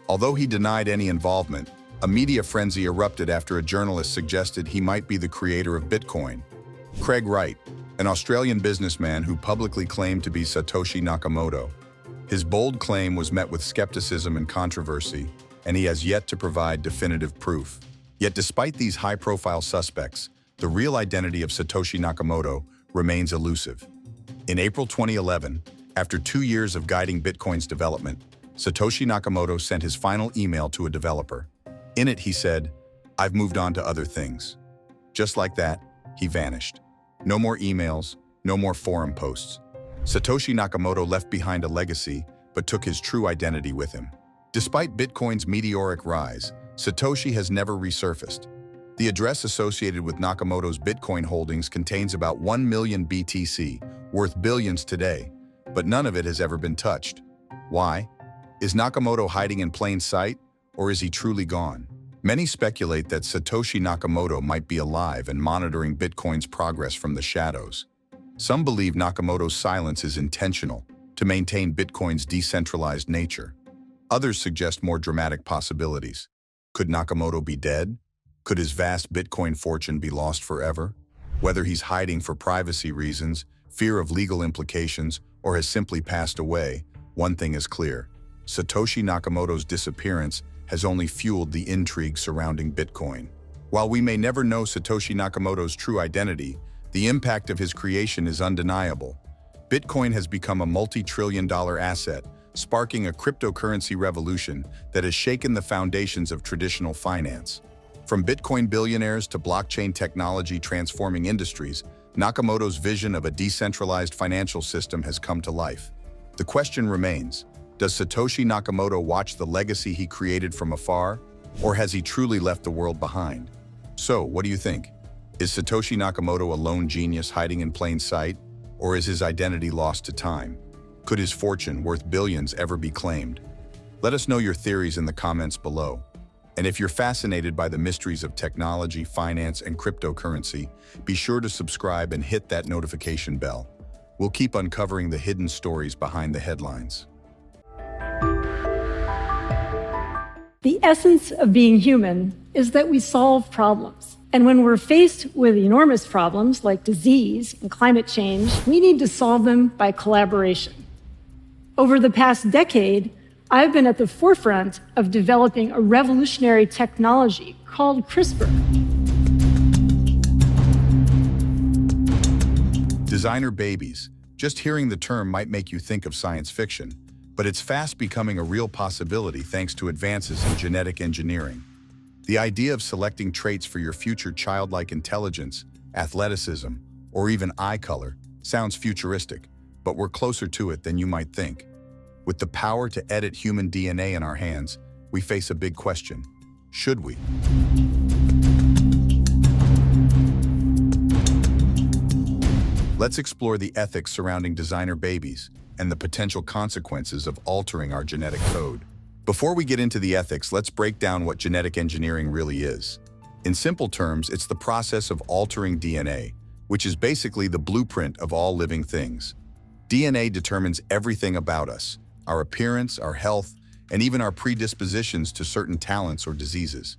Speaker 3: Although he denied any involvement, a media frenzy erupted after a journalist suggested he might be the creator of Bitcoin. Craig Wright, an Australian businessman who publicly claimed to be Satoshi Nakamoto. His bold claim was met with skepticism and controversy, and he has yet to provide definitive proof. Yet despite these high-profile suspects, the real identity of Satoshi Nakamoto remains elusive. In April 2011, after 2 years of guiding Bitcoin's development, Satoshi Nakamoto sent his final email to a developer. In it, he said, "I've moved on to other things." Just like that, he vanished. No more emails, no more forum posts. Satoshi Nakamoto left behind a legacy, but took his true identity with him. Despite Bitcoin's meteoric rise, Satoshi has never resurfaced. The address associated with Nakamoto's Bitcoin holdings contains about 1 million BTC, worth billions today, but none of it has ever been touched. Why? Is Nakamoto hiding in plain sight, or is he truly gone? Many speculate that Satoshi Nakamoto might be alive and monitoring Bitcoin's progress from the shadows. Some believe Nakamoto's silence is intentional, to maintain Bitcoin's decentralized nature. Others suggest more dramatic possibilities. Could Nakamoto be dead? Could his vast Bitcoin fortune be lost forever? Whether he's hiding for privacy reasons, fear of legal implications, or has simply passed away, one thing is clear. Satoshi Nakamoto's disappearance has only fueled the intrigue surrounding Bitcoin. While we may never know Satoshi Nakamoto's true identity, the impact of his creation is undeniable. Bitcoin has become a multi-trillion-dollar asset, sparking a cryptocurrency revolution that has shaken the foundations of traditional finance. From Bitcoin billionaires to blockchain technology transforming industries, Nakamoto's vision of a decentralized financial system has come to life. The question remains, does Satoshi Nakamoto watch the legacy he created from afar, or has he truly left the world behind? So, what do you think? Is Satoshi Nakamoto a lone genius hiding in plain sight, or is his identity lost to time? Could his fortune, worth billions, ever be claimed? Let us know your theories in the comments below. And if you're fascinated by the mysteries of technology, finance, and cryptocurrency, be sure to subscribe and hit that notification bell. We'll keep uncovering the hidden stories behind the headlines.
Speaker 14: The essence of being human is that we solve problems. And when we're faced with enormous problems like disease and climate change, we need to solve them by collaboration. Over the past decade, I've been at the forefront of developing a revolutionary technology called CRISPR.
Speaker 3: Designer babies. Just hearing the term might make you think of science fiction, but it's fast becoming a real possibility thanks to advances in genetic engineering. The idea of selecting traits for your future childlike intelligence, athleticism, or even eye color sounds futuristic, but we're closer to it than you might think. With the power to edit human DNA in our hands, we face a big question. Should we? Let's explore the ethics surrounding designer babies and the potential consequences of altering our genetic code. Before we get into the ethics, let's break down what genetic engineering really is. In simple terms, it's the process of altering DNA, which is basically the blueprint of all living things. DNA determines everything about us, our appearance, our health, and even our predispositions to certain talents or diseases.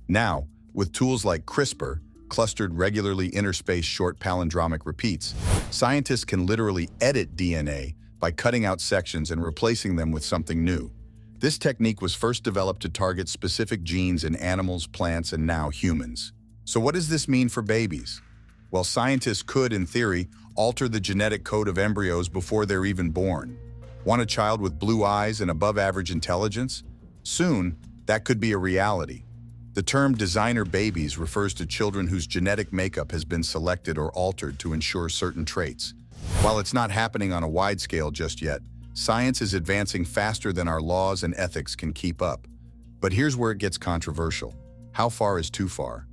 Speaker 3: Now, with tools like CRISPR, clustered regularly interspaced short palindromic repeats, scientists can literally edit DNA by cutting out sections and replacing them with something new. This technique was first developed to target specific genes in animals, plants, and now humans. So what does this mean for babies? Well, scientists could, in theory, alter the genetic code of embryos before they're even born. Want a child with blue eyes and above-average intelligence? Soon, that could be a reality. The term designer babies refers to children whose genetic makeup has been selected or altered to ensure certain traits. While it's not happening on a wide scale just yet, science is advancing faster than our laws and ethics can keep up. But here's where it gets controversial. How far is too far?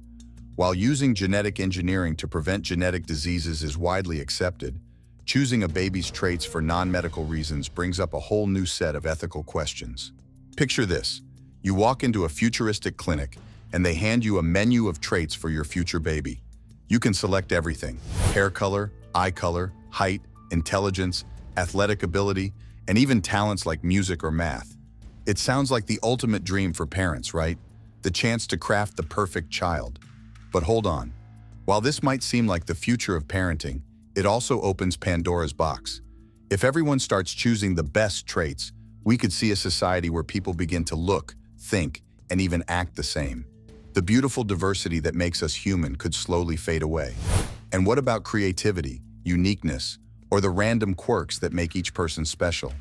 Speaker 3: While using genetic engineering to prevent genetic diseases is widely accepted, choosing a baby's traits for non-medical reasons brings up a whole new set of ethical questions. Picture this. You walk into a futuristic clinic and they hand you a menu of traits for your future baby. You can select everything: hair color, eye color, height, intelligence, athletic ability, and even talents like music or math. It sounds like the ultimate dream for parents, right? The chance to craft the perfect child. But hold on. While this might seem like the future of parenting, it also opens Pandora's box. If everyone starts choosing the best traits, we could see a society where people begin to look, think, and even act the same. The beautiful diversity that makes us human could slowly fade away. And what about creativity, uniqueness, or the random quirks that make each person special?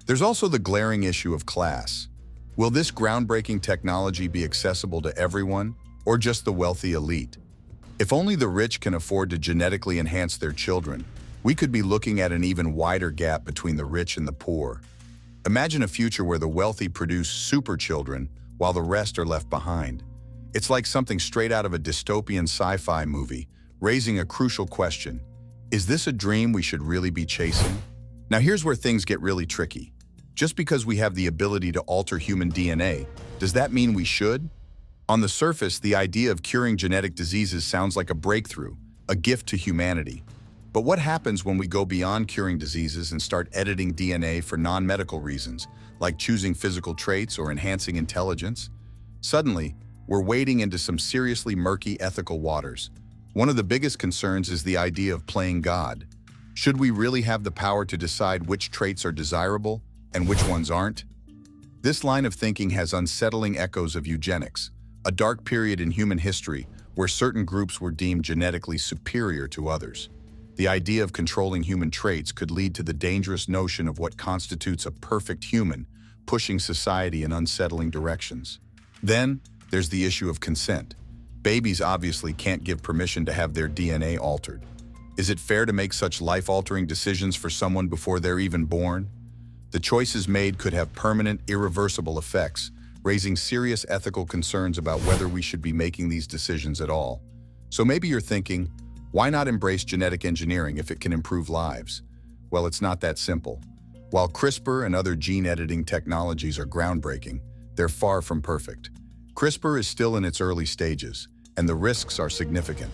Speaker 3: There's also the glaring issue of class. Will this groundbreaking technology be accessible to everyone, or just the wealthy elite? If only the rich can afford to genetically enhance their children, we could be looking at an even wider gap between the rich and the poor. Imagine a future where the wealthy produce super children while the rest are left behind. It's like something straight out of a dystopian sci-fi movie, raising a crucial question. Is this a dream we should really be chasing? Now here's where things get really tricky. Just because we have the ability to alter human DNA, does that mean we should? On the surface, the idea of curing genetic diseases sounds like a breakthrough, a gift to humanity. But what happens when we go beyond curing diseases and start editing DNA for non-medical reasons, like choosing physical traits or enhancing intelligence? Suddenly, we're wading into some seriously murky ethical waters. One of the biggest concerns is the idea of playing God. Should we really have the power to decide which traits are desirable and which ones aren't? This line of thinking has unsettling echoes of eugenics, a dark period in human history where certain groups were deemed genetically superior to others. The idea of controlling human traits could lead to the dangerous notion of what constitutes a perfect human, pushing society in unsettling directions. Then, there's the issue of consent. Babies obviously can't give permission to have their DNA altered. Is it fair to make such life-altering decisions for someone before they're even born? The choices made could have permanent, irreversible effects, raising serious ethical concerns about whether we should be making these decisions at all. So maybe you're thinking, why not embrace genetic engineering if it can improve lives? Well, it's not that simple. While CRISPR and other gene editing technologies are groundbreaking, they're far from perfect. CRISPR is still in its early stages, and the risks are significant.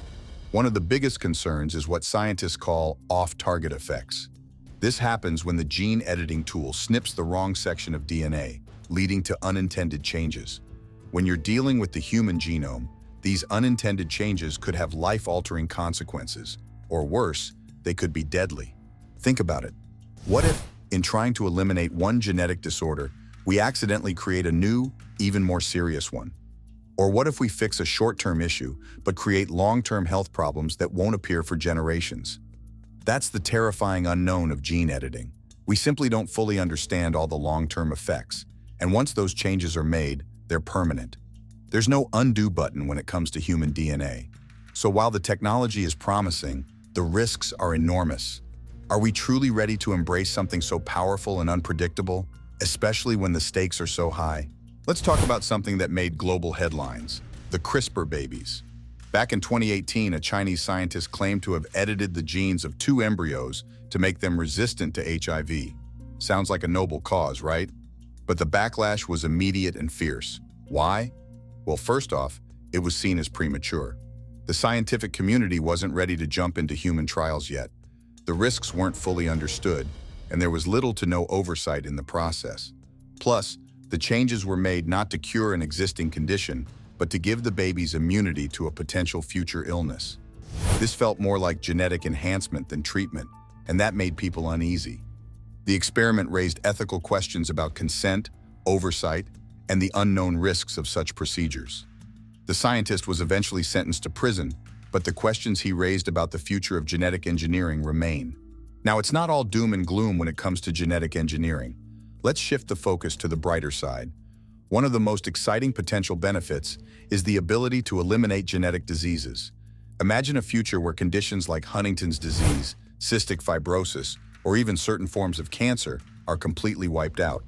Speaker 3: One of the biggest concerns is what scientists call off-target effects. This happens when the gene editing tool snips the wrong section of DNA, leading to unintended changes. When you're dealing with the human genome, these unintended changes could have life-altering consequences, or worse, they could be deadly. Think about it. What if, in trying to eliminate one genetic disorder, we accidentally create a new, even more serious one? Or what if we fix a short-term issue, but create long-term health problems that won't appear for generations? That's the terrifying unknown of gene editing. We simply don't fully understand all the long-term effects, and once those changes are made, they're permanent. There's no undo button when it comes to human DNA. So while the technology is promising, the risks are enormous. Are we truly ready to embrace something so powerful and unpredictable, especially when the stakes are so high? Let's talk about something that made global headlines: the CRISPR babies. Back in 2018, a Chinese scientist claimed to have edited the genes of 2 embryos to make them resistant to HIV. Sounds like a noble cause, right? But the backlash was immediate and fierce. Why? Well, first off, it was seen as premature. The scientific community wasn't ready to jump into human trials yet. The risks weren't fully understood, and there was little to no oversight in the process. Plus, the changes were made not to cure an existing condition, but to give the babies immunity to a potential future illness. This felt more like genetic enhancement than treatment, and that made people uneasy. The experiment raised ethical questions about consent, oversight, and the unknown risks of such procedures. The scientist was eventually sentenced to prison, but the questions he raised about the future of genetic engineering remain. Now, it's not all doom and gloom when it comes to genetic engineering. Let's shift the focus to the brighter side. One of the most exciting potential benefits is the ability to eliminate genetic diseases. Imagine a future where conditions like Huntington's disease, cystic fibrosis, or even certain forms of cancer are completely wiped out.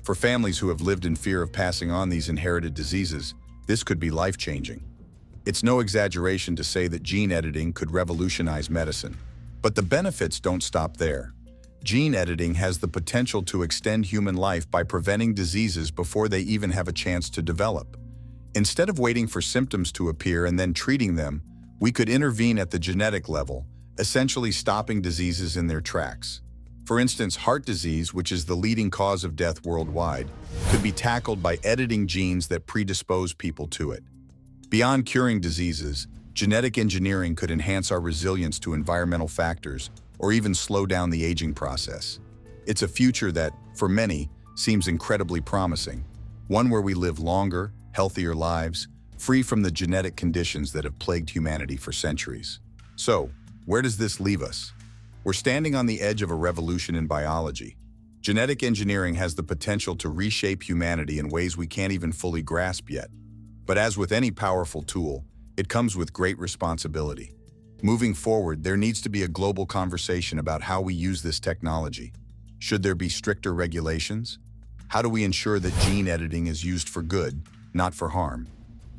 Speaker 3: For families who have lived in fear of passing on these inherited diseases, this could be life-changing. It's no exaggeration to say that gene editing could revolutionize medicine. But the benefits don't stop there. Gene editing has the potential to extend human life by preventing diseases before they even have a chance to develop. Instead of waiting for symptoms to appear and then treating them, we could intervene at the genetic level, essentially stopping diseases in their tracks. For instance, heart disease, which is the leading cause of death worldwide, could be tackled by editing genes that predispose people to it. Beyond curing diseases, genetic engineering could enhance our resilience to environmental factors or even slow down the aging process. It's a future that, for many, seems incredibly promising, one where we live longer, healthier lives, free from the genetic conditions that have plagued humanity for centuries. So, where does this leave us? We're standing on the edge of a revolution in biology. Genetic engineering has the potential to reshape humanity in ways we can't even fully grasp yet. But as with any powerful tool, it comes with great responsibility. Moving forward, there needs to be a global conversation about how we use this technology. Should there be stricter regulations? How do we ensure that gene editing is used for good, not for harm?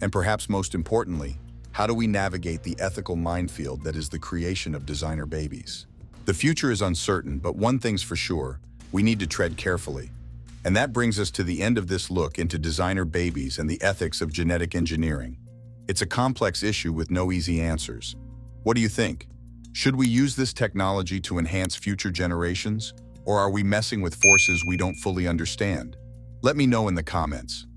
Speaker 3: And perhaps most importantly, how do we navigate the ethical minefield that is the creation of designer babies? The future is uncertain, but one thing's for sure, we need to tread carefully. And that brings us to the end of this look into designer babies and the ethics of genetic engineering. It's a complex issue with no easy answers. What do you think? Should we use this technology to enhance future generations, or are we messing with forces we don't fully understand? Let me know in the comments.